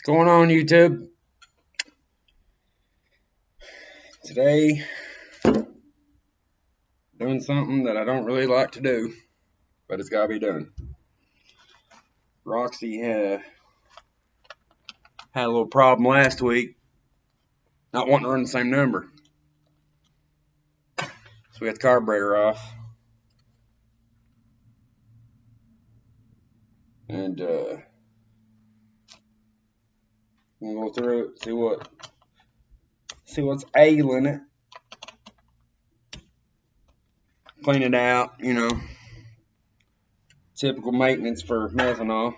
What's going on, YouTube? Today, doing something that I don't really like to do, but it's got to be done. Roxy had a little problem last week, not wanting to run the same number. So we got the carburetor off. And we'll go through it, see what's ailing it. Clean it out, typical maintenance for methanol.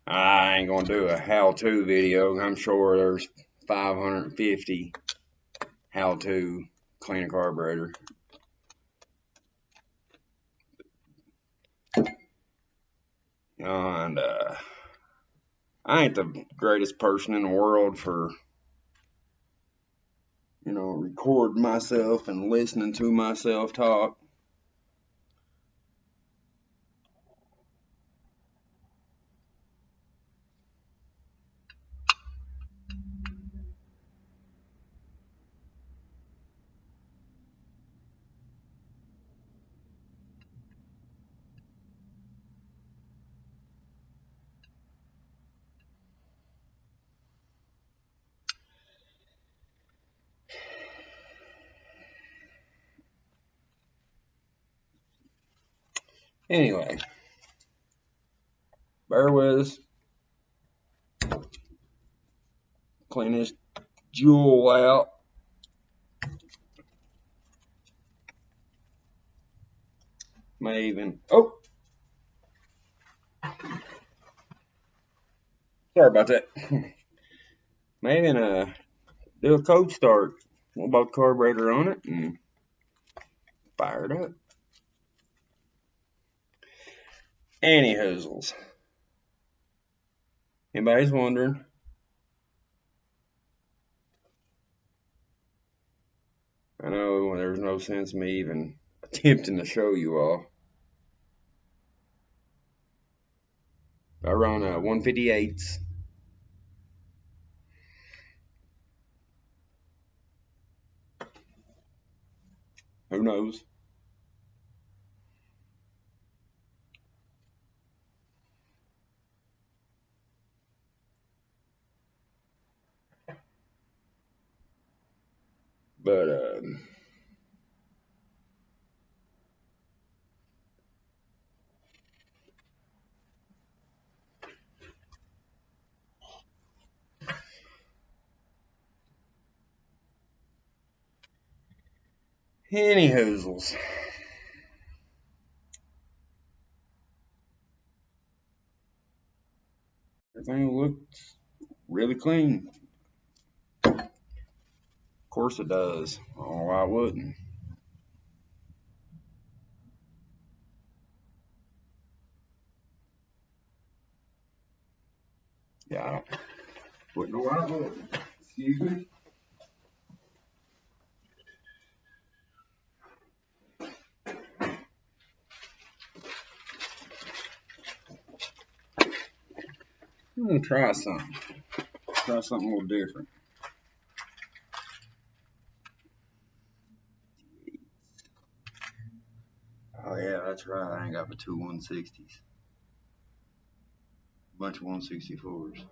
I ain't gonna do a how-to video. I'm sure there's 550 how-to clean a carburetor. And I ain't the greatest person in the world for, recording myself and listening to myself talk. Anyway, bear with us. Clean this jewel out. May even, sorry about that. May even do a cold start. We'll put the carburetor on it and fire it up. Any hoozles. Anybody's wondering? I know there's no sense in me even attempting to show you all. I run 158s. Who knows? But any hoozles. Everything looks really clean. Of course it does. Oh, why wouldn't? Yeah, wouldn't know why I wouldn't. Excuse me. I'm gonna try something. Try something a little different. Oh yeah, that's right. I ain't got but two 160s. A bunch of 164s.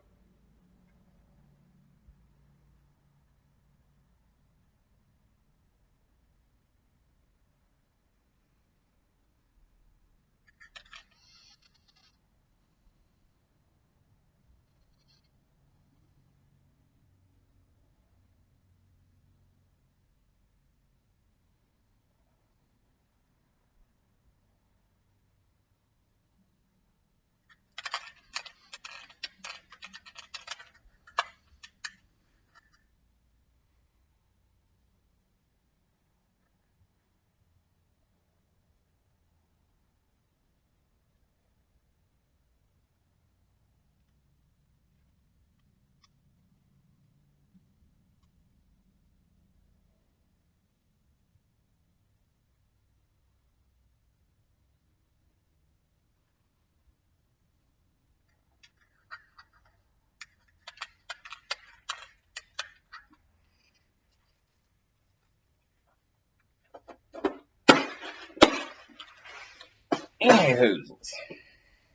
Anywho,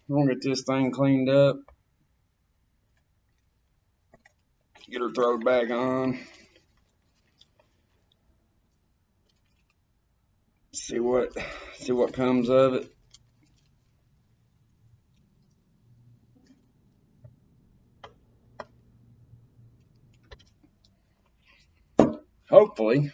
I'm gonna get this thing cleaned up, get her thrown back on, see what comes of it. Hopefully.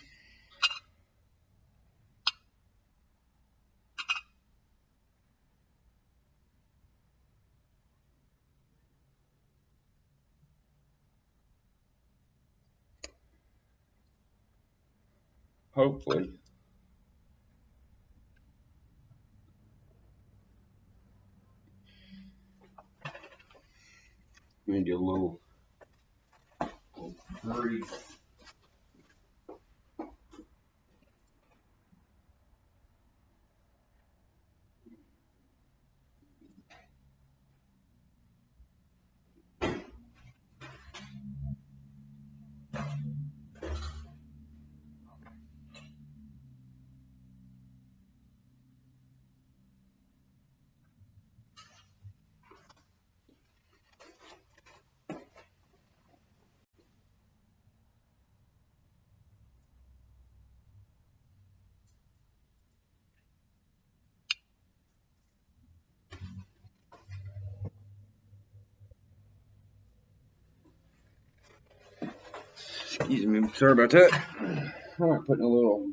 Hopefully. Maybe a little grease. Excuse me, sorry about that. I like putting a little,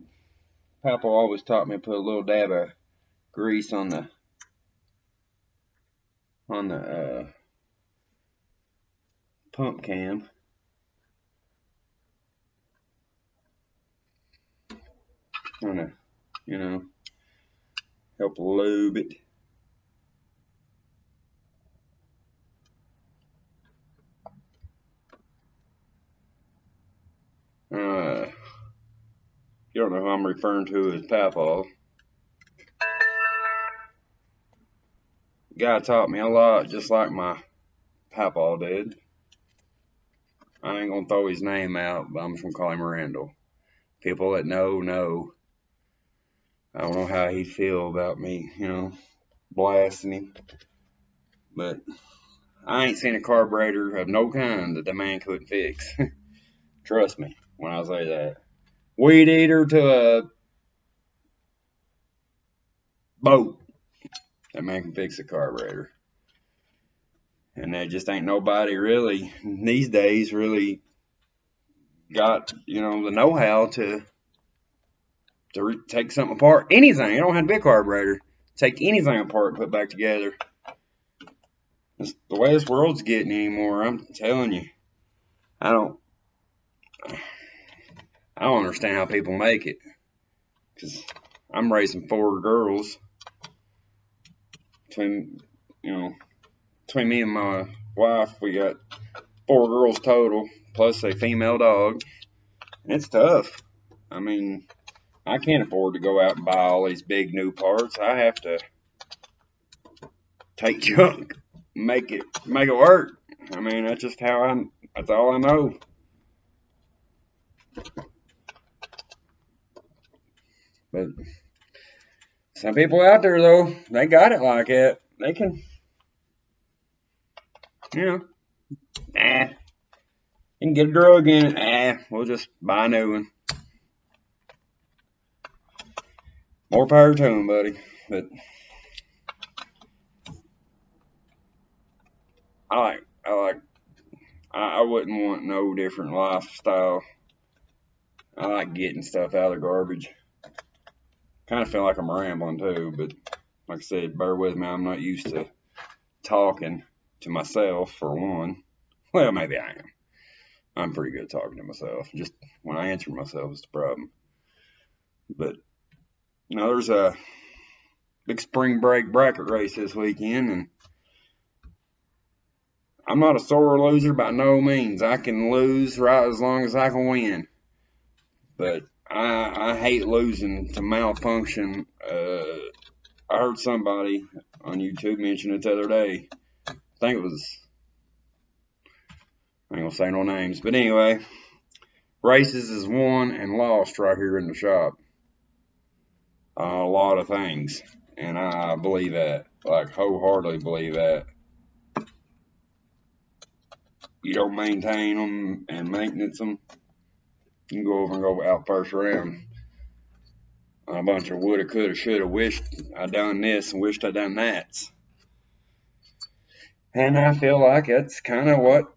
Papa always taught me to put a little dab of grease on the pump cam. Kind of, help lube it. You don't know who I'm referring to as Papa. The guy taught me a lot, just like my Papa did. I ain't gonna throw his name out, but I'm just gonna call him Randall. People that know. I don't know how he'd feel about me, blasting him. But I ain't seen a carburetor of no kind that the man couldn't fix. Trust me when I say that. Weed eater to a boat, that man can fix a carburetor. And there just ain't nobody really these days really got, the know-how to take something apart. Anything. It don't have to be a carburetor. Take anything apart and put back together. It's the way this world's getting anymore, I'm telling you. I don't understand how people make it. Because I'm raising 4 girls. Between me and my wife, we got 4 girls total, plus a female dog. And it's tough. I mean, I can't afford to go out and buy all these big new parts. I have to take junk, make it work. I mean, that's just that's all I know. But some people out there, though, they got it like that. They can, you can get a drug in it. We'll just buy a new one. More power to them, buddy. But I wouldn't want no different lifestyle. I like getting stuff out of the garbage. Kind of feel like I'm rambling too, but like I said, bear with me. I'm not used to talking to myself, for one. Well, maybe I am. I'm pretty good at talking to myself. Just when I answer myself is the problem. But, there's a big spring break bracket race this weekend, and I'm not a sore loser by no means. I can lose right as long as I can win. But I hate losing to malfunction. I heard somebody on YouTube mention it the other day. I think it was, I ain't gonna say no names, but anyway, races is won and lost right here in the shop. A lot of things. And I believe that, like wholeheartedly believe that. You don't maintain them and maintenance them, you can go over and go out first round on a bunch of woulda, coulda, shoulda, wished I done this and wished I done that. And I feel like that's kind of what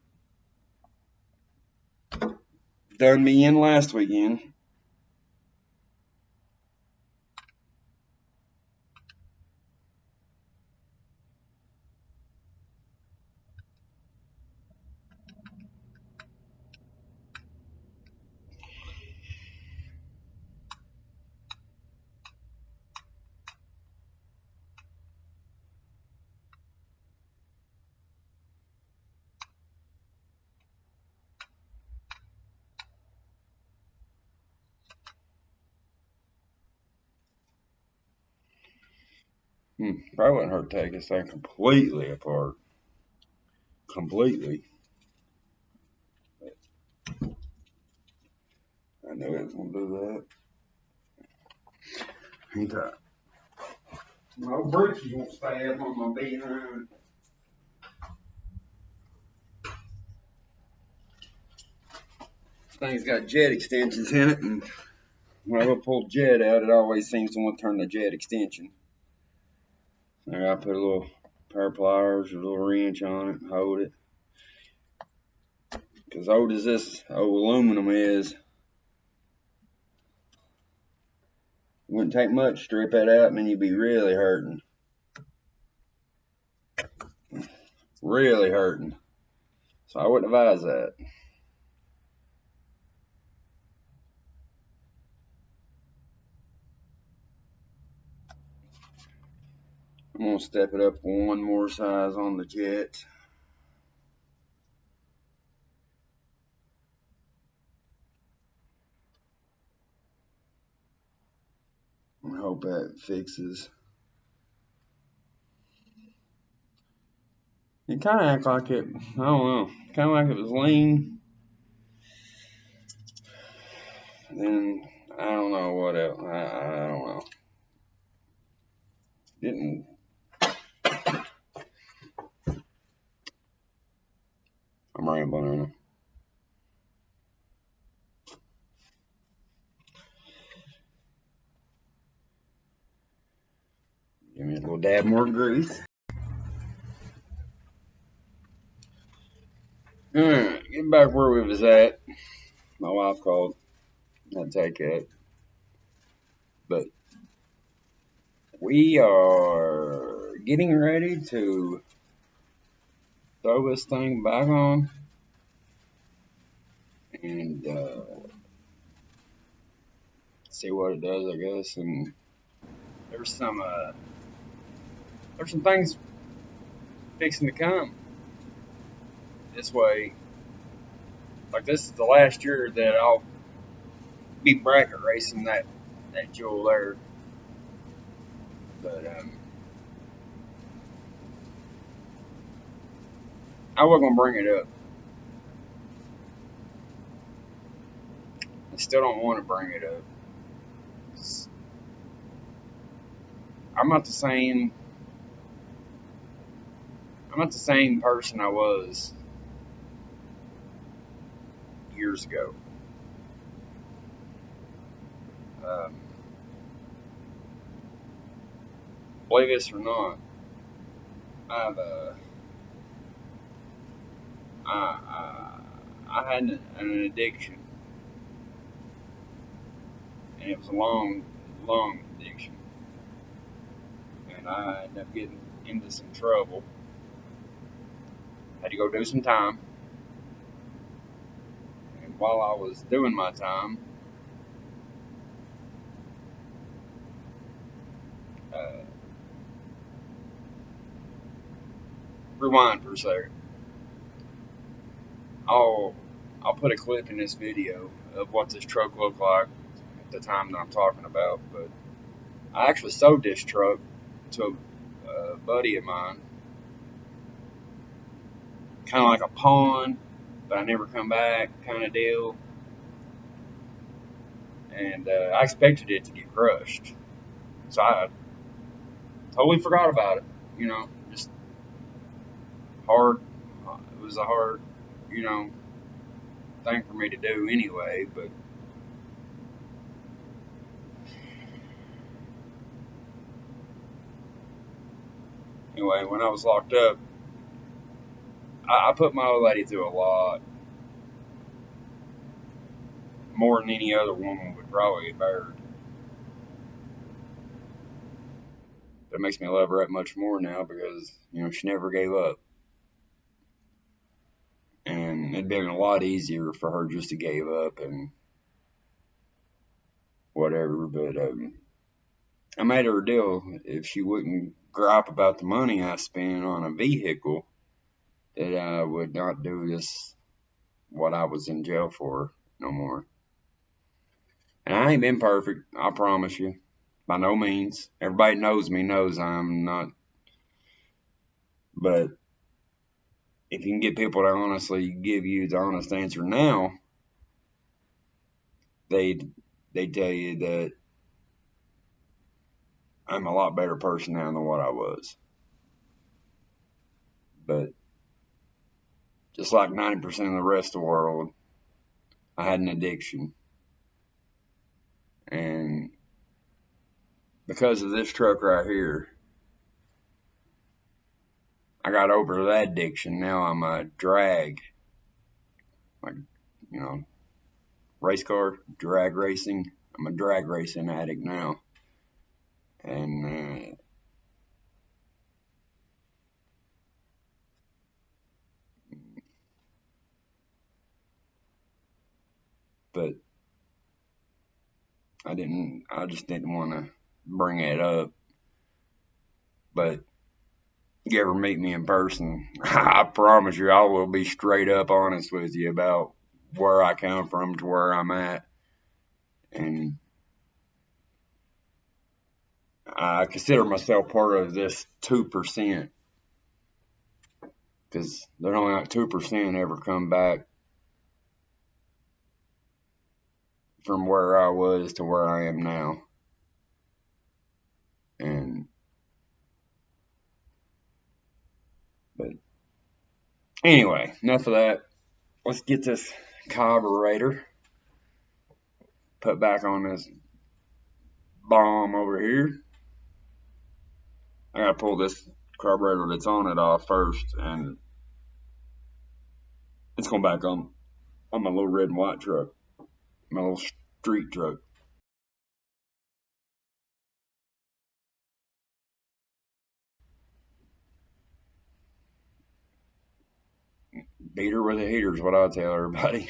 done me in last weekend. Probably wouldn't hurt to take this thing completely apart. Completely. I knew it was going to do that. Ain't that? My brakes won't stay up on my behind. This thing's got jet extensions in it, and when I go pull jet out, it always seems to want to turn the jet extension. I gotta put a little pair of pliers, a little wrench on it, and hold it. Because old as this old aluminum is, it wouldn't take much to strip that out, and then you'd be really hurting. Really hurting. So I wouldn't advise that. I'm gonna step it up one more size on the jet. I hope that fixes. It kind of act like it, I don't know, kind of like it was lean. Then I don't know what else. I don't know. Didn't. I'm rambling on it. Give me a little dab more grease. Alright, get back where we was at. My wife called. I'd take it. But we are getting ready to throw this thing back on and see what it does, I guess. And there's some things fixing to come this way. Like this is the last year that I'll be bracket racing that jewel there. But I wasn't gonna bring it up. I still don't want to bring it up. I'm not the same. I'm not the same person I was years ago. Um, Believe this or not, I've I had an addiction, and it was a long addiction, and I ended up getting into some trouble. Had to go do some time, and while I was doing my time, uh, rewind for a second. I'll put a clip in this video of what this truck looked like at the time that I'm talking about. But I actually sold this truck to a buddy of mine, kind of like a pawn, but I never come back kind of deal. And I expected it to get crushed, so totally forgot about it. Just hard. It was a hard, you know, thing for me to do anyway. But anyway, when I was locked up, I put my old lady through a lot more than any other woman would probably have ever. That makes me love her that much more now because she never gave up, and it'd been a lot easier for her just to give up and whatever. But I made her a deal if she wouldn't gripe about the money I spent on a vehicle, that I would not do this what I was in jail for no more. And I ain't been perfect, I promise you. By no means. Everybody knows me knows I'm not. But if you can get people to honestly give you the honest answer now, they tell you that I'm a lot better person now than what I was. But just like 90% of the rest of the world, I had an addiction. And because of this truck right here, I got over that addiction. Now I'm a drag, like, race car, drag racing. I'm a drag racing addict now. And, but I just didn't want to bring it up. But you ever meet me in person, I promise you I will be straight up honest with you about where I come from to where I'm at. And I consider myself part of this 2%, because there's only like 2% ever come back from where I was to where I am now. And but anyway, enough of that. Let's get this carburetor put back on this bomb over here. I gotta pull this carburetor that's on it off first, and it's going back on my little red and white truck, my little street truck. Beat her with a heater is what I tell everybody.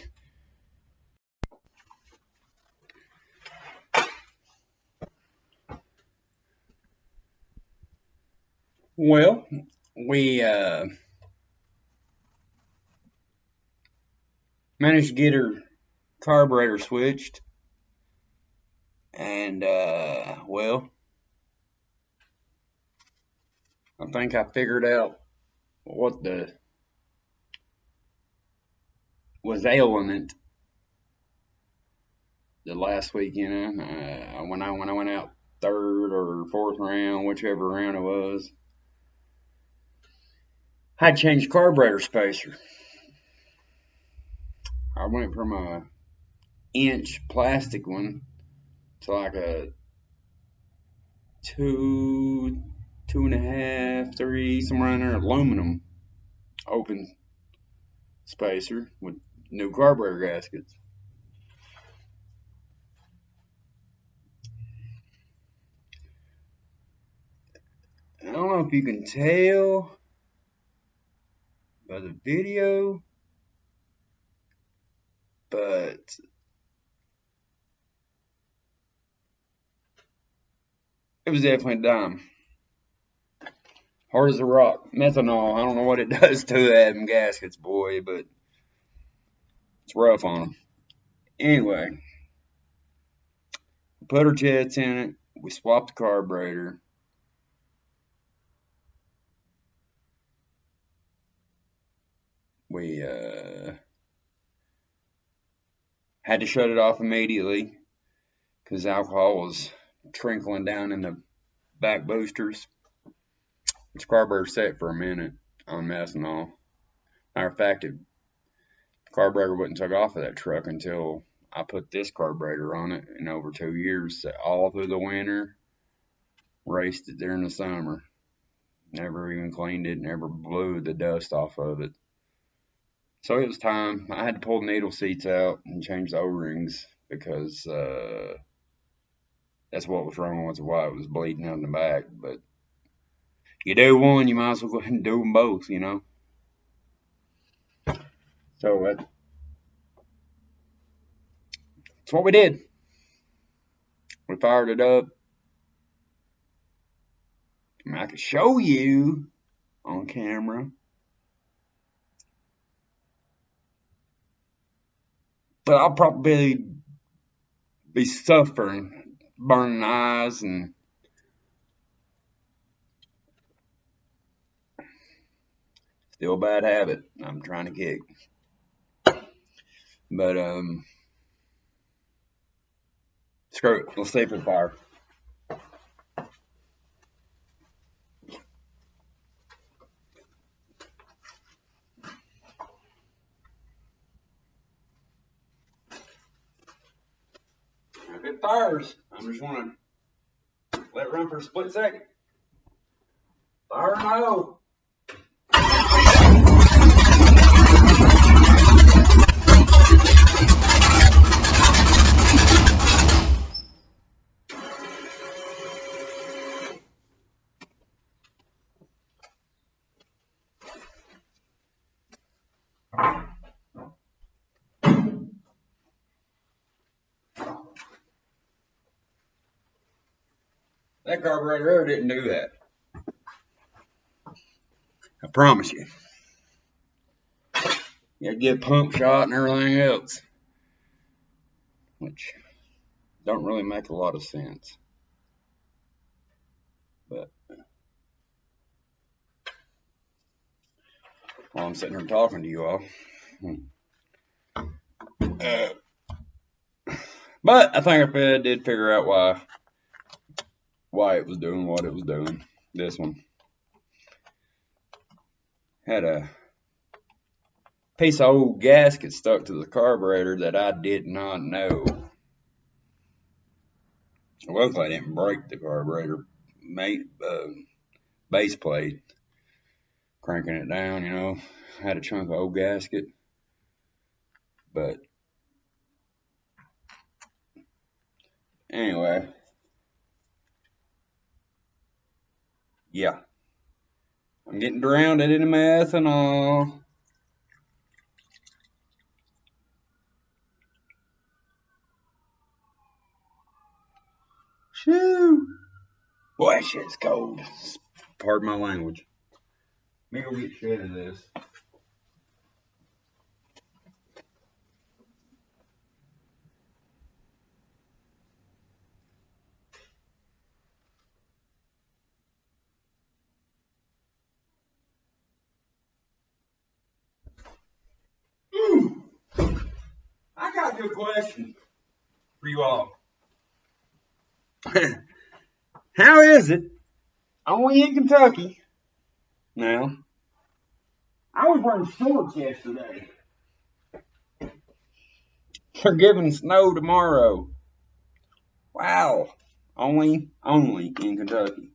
Well, we managed to get her carburetor switched, and well, I think I figured out what was ailing it the last week. When I went out third or fourth round, whichever round it was, I changed carburetor spacer. I went from a inch plastic one to like a two, 2.5, 3, somewhere in there, aluminum open spacer with new carburetor gaskets. I don't know if you can tell by the video, but it was definitely a dime. Hard as a rock. Methanol, I don't know what it does to them gaskets, boy, but it's rough on them. Anyway, we put our jets in it. We swapped the carburetor. We had to shut it off immediately because alcohol was trickling down in the back boosters. Its carburetor set for a minute on methanol. Matter of fact, the carburetor wouldn't took off of that truck until I put this carburetor on it in over 2 years, all through the winter, raced it during the summer. Never even cleaned it, never blew the dust off of it. So it was time. I had to pull the needle seats out and change the O-rings because that's what was wrong with why it was bleeding out in the back. But you do one, you might as well go ahead and do them both, you know. So that's what we did. We fired it up. I mean, I could show you on camera, but I'll probably be suffering, burning eyes, and still a bad habit I'm trying to kick. But screw it. Let's stay for the fire. If it fires, I'm just gonna let it run for a split second. Fire no. That carburetor didn't do that. I promise you. You gotta get a pump shot and everything else, which don't really make a lot of sense. But while I'm sitting here talking to you all, but I think I did figure out why it was doing what it was doing. This one had a piece of old gasket stuck to the carburetor that I did not know. Luckily, I didn't break the carburetor base plate. Cranking it down, you know, had a chunk of old gasket. But anyway, yeah. I'm getting drowned in the methanol. Shoo! Boy, that shit's cold. Pardon my language. Let me go get shit of this. Ooh, I got a good question for you all. How is it only in Kentucky now? I was wearing shorts yesterday. They're giving snow tomorrow. Wow. Only in Kentucky.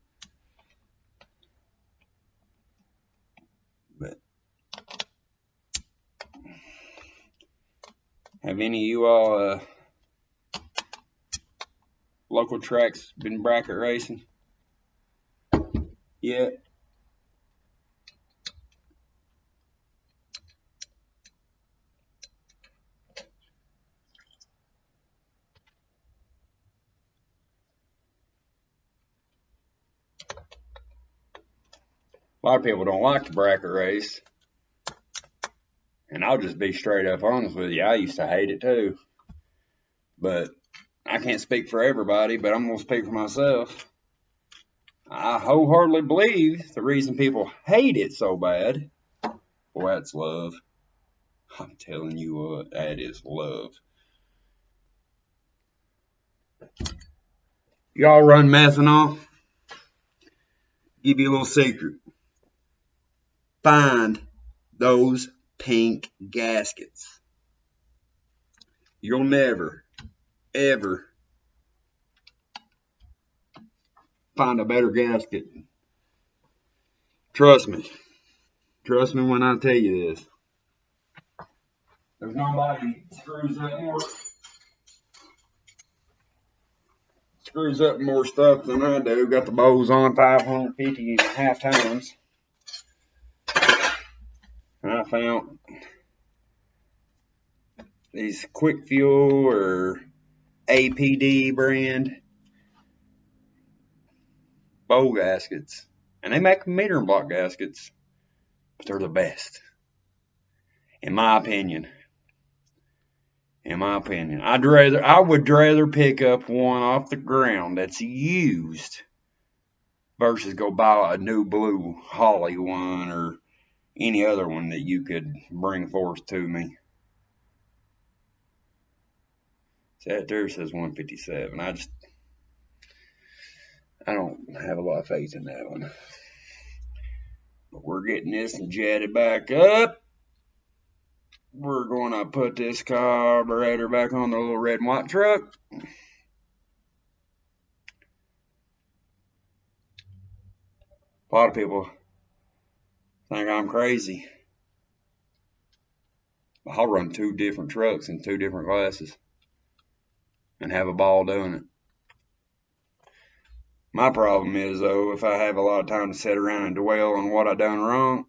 But have any of you all local tracks been bracket racing yet? A lot of people don't like to bracket race. And I'll just be straight up honest with you. I used to hate it too. But I can't speak for everybody, but I'm going to speak for myself. I wholeheartedly believe the reason people hate it so bad, boy, that's love. I'm telling you what, that is love. Y'all run methanol? Give you a little secret. find those pink gaskets. You'll never, ever find a better gasket. Trust me. Trust me when I tell you this. There's nobody screws up more stuff than I do. Got the Bose on 550.5 tons. I found these Quick Fuel or APD brand bowl gaskets. And they make meter and block gaskets. But they're the best. In my opinion. I would rather pick up one off the ground that's used versus go buy a new blue Holley one or any other one that you could bring forth to me. That there says 157. I don't have a lot of faith in that one. But we're getting this jetted back up. We're going to put this carburetor back on the little red and white truck. A lot of people think I'm crazy. I'll run 2 different trucks in 2 different classes and have a ball doing it. My problem is, though, if I have a lot of time to sit around and dwell on what I done wrong,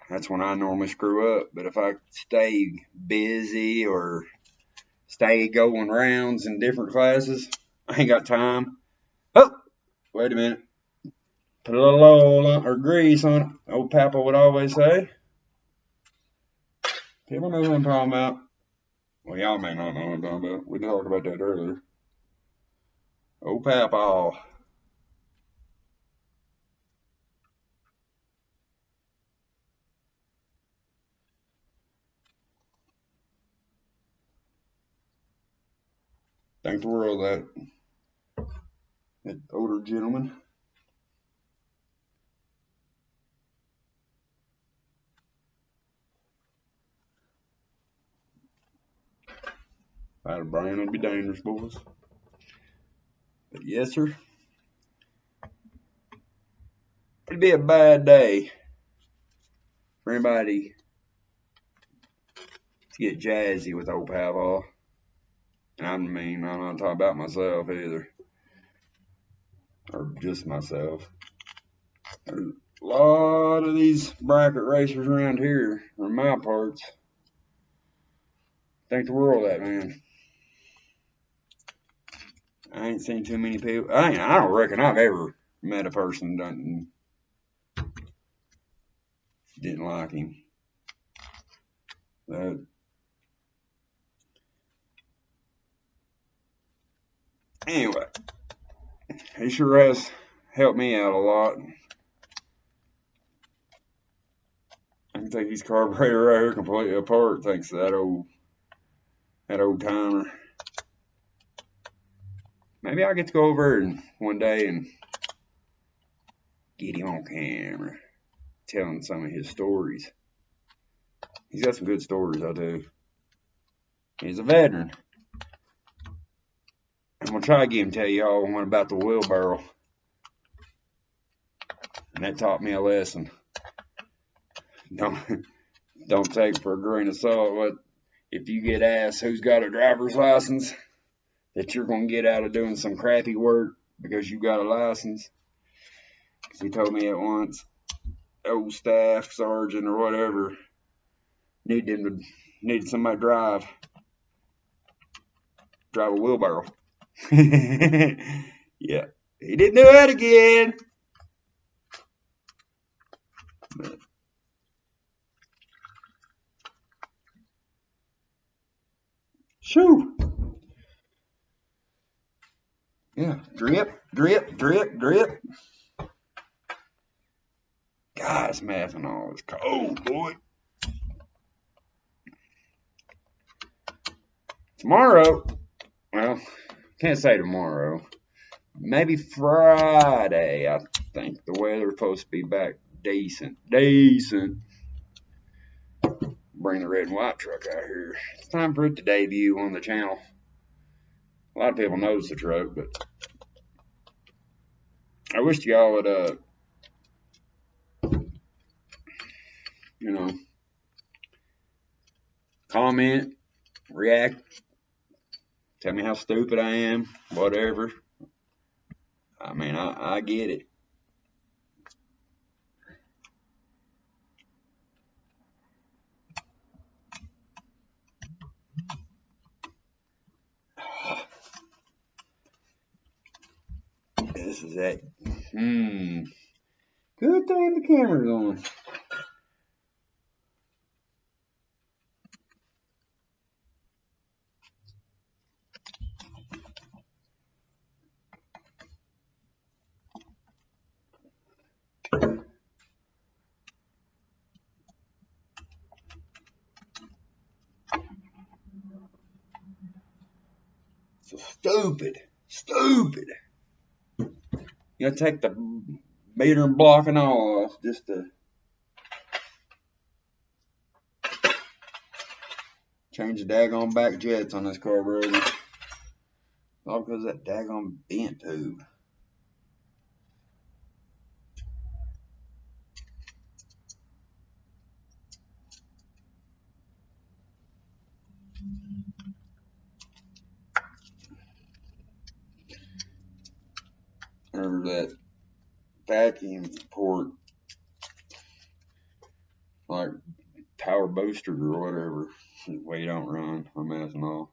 that's when I normally screw up. But if I stay busy or stay going rounds in different classes, I ain't got time. Oh, wait a minute. Put a little oil or grease on it. Old Papa would always say. People know what I'm talking about. Well, y'all may not know what I'm talking about. We talked about that earlier. Old Papa. Thank the world that older gentleman. If I had a brain, it'd be dangerous, boys. But yes, sir. It'd be a bad day for anybody to get jazzy with old Papa. And I'm not talking about myself either. Or just myself. There's a lot of these bracket racers around here, for my parts. Thank the world of that, man. I ain't seen too many people. I don't reckon I've ever met a person that didn't like him. But anyway, he sure has helped me out a lot. I can take his carburetor right here completely apart thanks to that old timer. Maybe I'll get to go over and one day and get him on camera telling some of his stories. He's got some good stories, I'll tell you. He's a veteran. I'm going to try to get him to tell y'all one about the wheelbarrow. And that taught me a lesson. Don't take it for a grain of salt. But if you get asked who's got a driver's license, that you're going to get out of doing some crappy work because you got a license. Because he told me at once, old staff sergeant or whatever needed somebody to drive a wheelbarrow. Yeah, he didn't do that again. But shoo. Yeah, drip, drip, drip, drip. God, it's methanol. It's cold, boy. Tomorrow, well, can't say tomorrow. Maybe Friday, I think the weather's supposed to be back decent. Bring the red and white truck out here. It's time for it to debut on the channel. A lot of people knows the truck, but I wish y'all would, comment, react, tell me how stupid I am, whatever. I mean, I get it. This is it. Good thing the camera's on. So stupid. You gotta take the meter and block and all off just to change the daggone back jets on this carburetor. All because of that daggone vent tube. Or that vacuum port, like power booster or whatever, way you don't run, I'm messing off.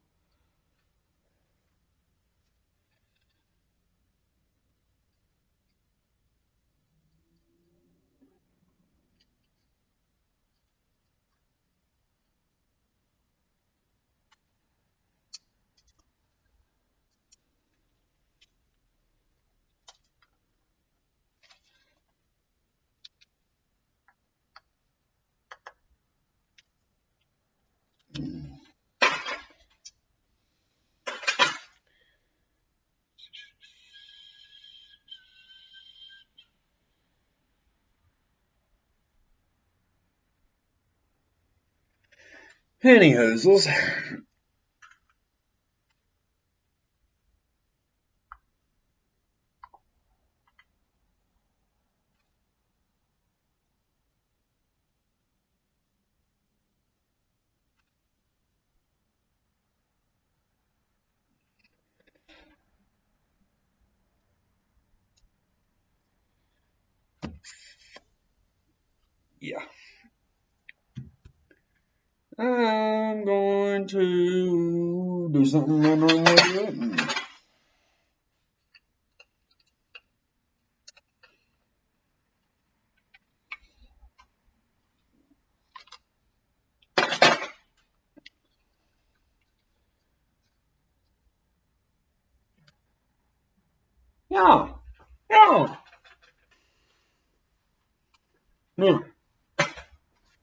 Any hoozles. Yeah. I'm going to do something I normally wouldn't. Yeah.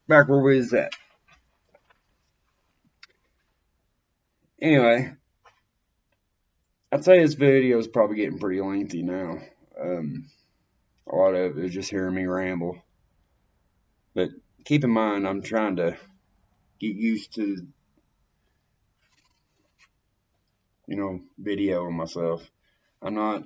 Back where we was at. Anyway, I'd say this video is probably getting pretty lengthy now. A lot of it is just hearing me ramble. But keep in mind, I'm trying to get used to, videoing myself. I'm not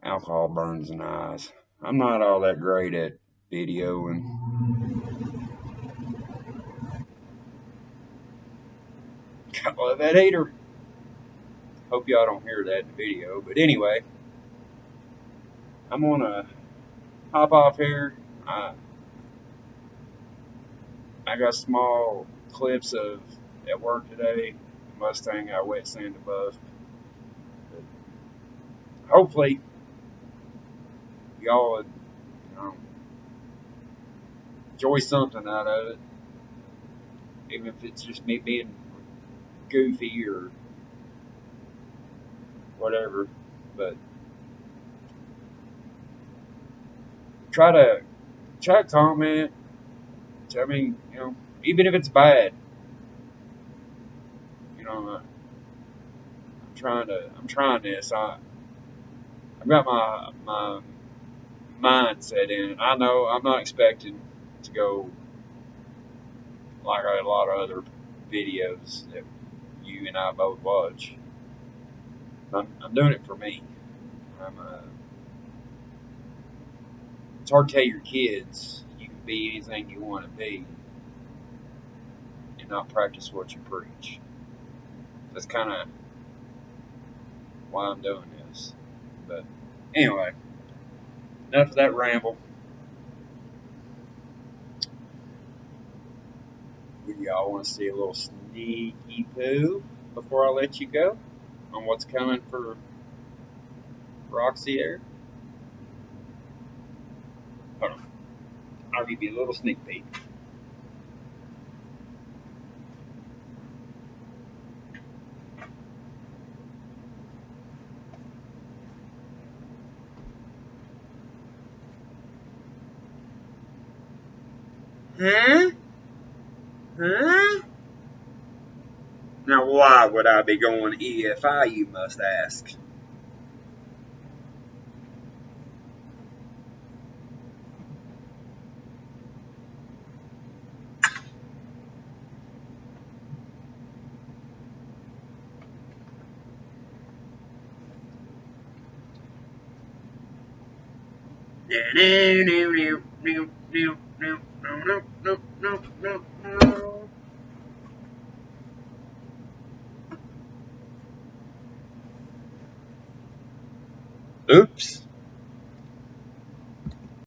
alcohol burns in the eyes. I'm not all that great at videoing. God love that heater. Hope y'all don't hear that in the video. But anyway, I'm gonna hop off here. I got small clips of at work today. Mustang got wet sand above. But hopefully, y'all would, enjoy something out of it, even if it's just me being goofy or whatever. But try to comment. I mean, even if it's bad, I'm trying this. I I've got my mindset in it. I know I'm not expecting to go like a lot of other videos that you and I both watch. I'm doing it for me. It's hard to tell your kids you can be anything you want to be and not practice what you preach. That's kind of why I'm doing this. But anyway, enough of that ramble. Y'all want to see a little sneaky poo before I let you go on what's coming for Roxy Air? Hold on. I'll give you a little sneak peek. Huh? Huh? Now, why would I be going EFI, you must ask? Oops.